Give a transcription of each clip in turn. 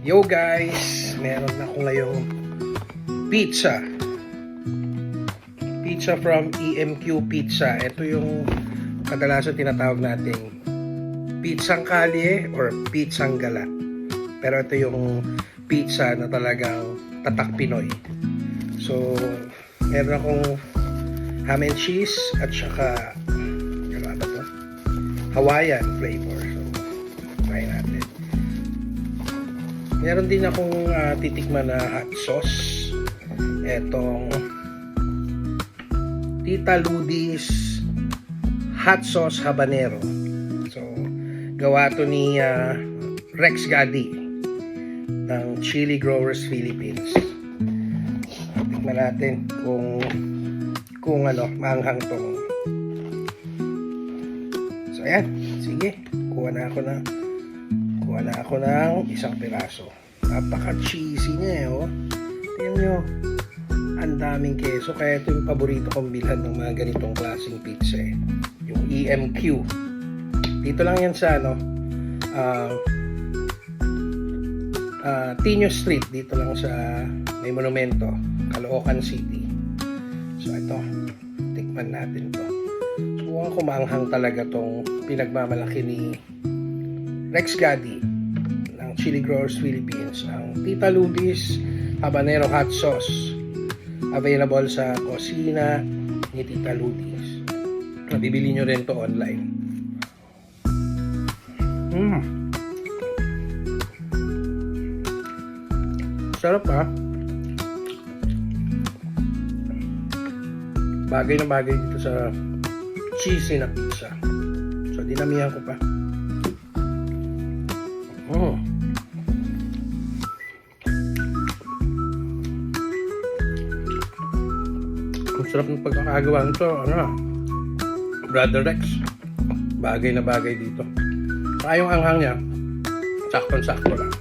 Yo guys, meron ako ngayong pizza. Pizza from EMQ Pizza. Ito yung kadalasan tinatawag nating pizzang kalye or pizzang gala. Pero ito yung pizza na talagang tatak Pinoy. So, meron akong ham and cheese at saka Hawaiian flavor. So, try natin. Meron din akong titikman na hot sauce. Etong Tita Ludi's hot sauce habanero. So, gawa to ni Rex Gadi ng Chili Growers Philippines. Tikman natin kung maanghang tong. So, ayan. Sige. Kuha na ako ng isang piraso. Napaka-cheesy niya oh. Tingnan nyo. Ang daming keso. Kaya ito yung paborito kong bilhan ng mga ganitong klaseng pizza eh. Yung EMQ. Dito lang yan sa Tinio Street. Dito lang sa may monumento. Caloocan City. So ito. Tikman natin to. Subukan ko maanghang talaga tong pinagmamalaki ni Rex Gadi ng Chili Growers Philippines, ang Tita Ludi's Habanero Hot Sauce, available sa kusina ni Tita Ludi's. Mabibili nyo rin to online. Sarap ha. Bagay na bagay dito sa cheesy na pizza. So dinamihan ko pa. Ang sarap ng pagkakagawa nito, Brother Rex. Bagay na bagay dito. Saka yung anghang niya, sakto-sakto lang.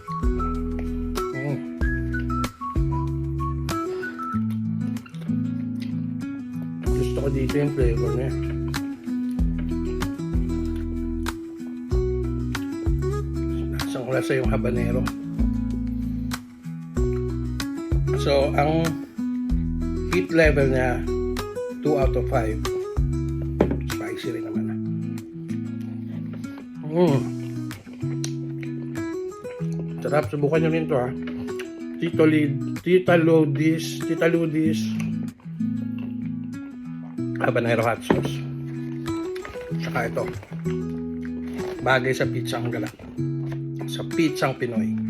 Gusto ko dito yung flavor niya. Nasang lasa yung habanero. So, ang heat level niya 2 out of 5. Spicy rin naman Sarap, subukan nyo rin to ha. Tita Ludi's habanero hot sauce. Saka ito, bagay sa pizzang gala, sa pizzang Pinoy.